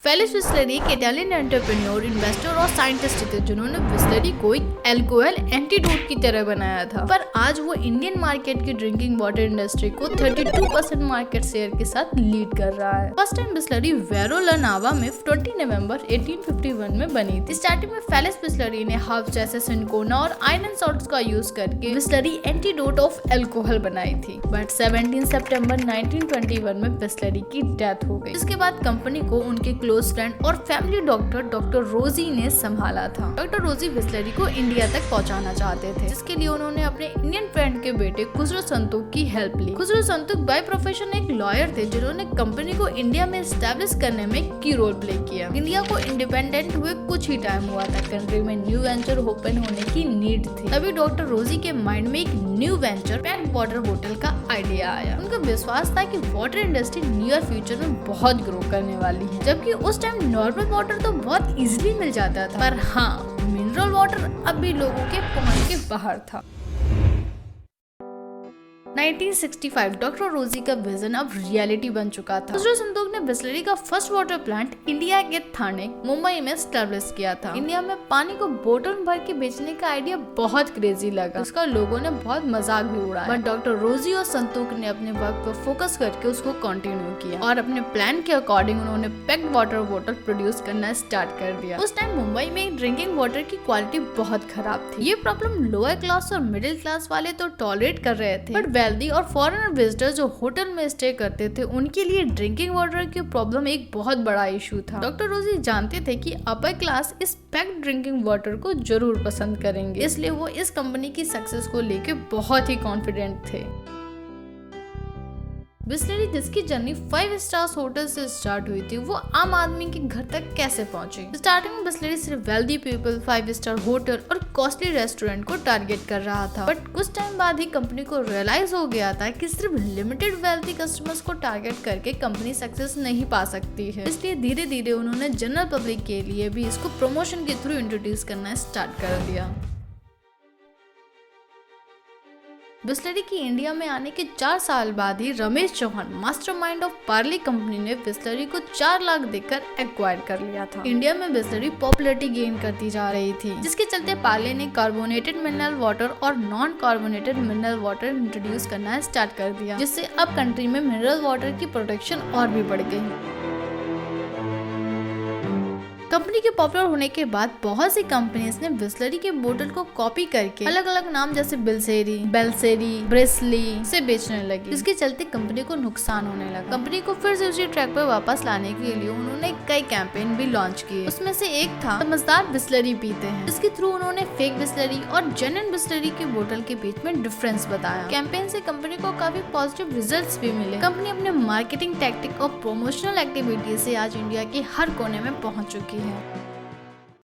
Felix Bisleri एक Italian entrepreneur, investor और scientist थे जिन्होंने बिस्लेरी को एक अल्कोहल एंटीडोट की तरह बनाया था। पर आज वो इंडियन मार्केट की ड्रिंकिंग वाटर इंडस्ट्री को 32% मार्केट शेयर के साथ लीड कर रहा है। फर्स्ट टाइम बिस्लेरी वेरोलानावा में 20 नवंबर 1851 में बनी थी। स्टार्टिंग में फेलिक्स बिस्लेरी ने हर्ब्स जैसे सिनकोना और आयरन सॉल्ट्स का यूज करके बिस्लेरी एंटीडोट ऑफ अल्कोहल बनाई थी। बट 17 सितंबर 1921 में बिस्लेरी की डेथ हो गई। इसके बाद कंपनी को उनके क्लोज फ्रेंड और फैमिली डॉक्टर रोजी ने संभाला था। डॉक्टर रोजी बिस्लेरी को इंडिया तक पहुंचाना चाहते थे, जिसके लिए उन्होंने अपने इंडियन फ्रेंड के बेटे खुसरो संतोख की हेल्प ली। खुसरो संतोख बाय प्रोफेशन एक लॉयर थे जिन्होंने कंपनी को इंडिया में एस्टेब्लिश करने में की रोल प्ले किया। इंडिया को इंडिपेंडेंट हुए कुछ ही टाइम हुआ था। कंट्री में न्यू वेंचर ओपन होने की नीड थी। तभी डॉक्टर रोजी के माइंड में एक न्यू वेंचर पैक्ड वाटर बोतल का आइडिया आया। उनका विश्वास था कि वाटर इंडस्ट्री नियर फ्यूचर में बहुत ग्रो करने वाली है। जबकि उस टाइम नॉर्मल वाटर तो बहुत इजीली मिल जाता था, पर हाँ, मिनरल वाटर अब भी लोगों के पहुंच के बाहर था। 1965 डॉक्टर रोजी का विजन अब रियलिटी बन चुका था। खुसरो संतोख ने बिस्लेरी का फर्स्ट वाटर प्लांट इंडिया के थाने मुंबई में एस्टेब्लिश किया था। इंडिया में पानी को बोतल भर के बेचने का आइडिया बहुत क्रेजी लगा। उसका लोगों ने बहुत मजाक भी उड़ाया, बट डॉक्टर रोजी और संतोख ने अपने वर्क पर फोकस करके उसको कंटिन्यू किया और अपने प्लान के अकॉर्डिंग उन्होंने पैक्ड वाटर बोतल प्रोड्यूस करना स्टार्ट कर दिया। उस टाइम मुंबई में ड्रिंकिंग वाटर की क्वालिटी बहुत खराब थी। ये प्रॉब्लम लोअर क्लास और मिडिल क्लास वाले तो टॉलरेट कर रहे थे, बट वेल्दी और फॉरेनर विजिटर जो होटल में स्टे करते थे उनके लिए ड्रिंकिंग वाटर की प्रॉब्लम एक बहुत बड़ा इशू था। डॉक्टर रोजी जानते थे कि अपर क्लास इस पैक्ड ड्रिंकिंग वाटर को जरूर पसंद करेंगे, इसलिए वो इस कंपनी की सक्सेस को लेके बहुत ही कॉन्फिडेंट थे। बिस्लेरी जिसकी जर्नी 5 स्टार्स होटल से स्टार्ट हुई थी, वो आम आदमी के घर तक कैसे पहुंची। स्टार्टिंग में बिस्लेरी सिर्फ वेल्दी पीपल, 5 स्टार होटल और कॉस्टली रेस्टोरेंट को टारगेट कर रहा था। बट कुछ टाइम बाद ही कंपनी को रियलाइज हो गया था कि सिर्फ लिमिटेड वेल्दी कस्टमर्स को टारगेट करके कंपनी सक्सेस नहीं पा सकती है। इसलिए धीरे धीरे उन्होंने जनरल पब्लिक के लिए भी इसको प्रमोशन के थ्रू इंट्रोड्यूस करना स्टार्ट कर दिया। बिस्लेरी की इंडिया में आने के 4 साल बाद ही Ramesh Chauhan, mastermind of Parle company ने बिस्लेरी को 4 लाख देकर एक्वायर कर लिया था। इंडिया में बिस्लेरी पॉपुलैरिटी गेन करती जा रही थी, जिसके चलते पार्ले ने कार्बोनेटेड मिनरल वाटर और non carbonated mineral water introduce करना स्टार्ट कर दिया, जिससे अब कंट्री में मिनरल वाटर की प्रोडक्शन और भी बढ़ गई। कंपनी के पॉपुलर होने के बाद बहुत सी कंपनीज ने बिस्लेरी के बोतल को कॉपी करके अलग अलग नाम जैसे बिल्सेरी, बेल्सेरी, ब्रेसली से बेचने लगी, जिसके चलते कंपनी को नुकसान होने लगा। कंपनी को फिर से उसी ट्रैक पर वापस लाने के लिए उन्होंने कई कैंपेन भी लॉन्च किए। उसमें से एक था समझदार बिस्लेरी पीते हैं, जिसके थ्रू उन्होंने फेक बिस्लेरी और जेन्युइन बिस्लेरी की बोतल के बीच में डिफरेंस बताया। कैंपेन से कंपनी को काफी पॉजिटिव रिजल्ट्स भी मिले। कंपनी अपने मार्केटिंग टैक्टिक और प्रमोशनल एक्टिविटी से आज इंडिया के हर कोने में पहुंच चुकी है।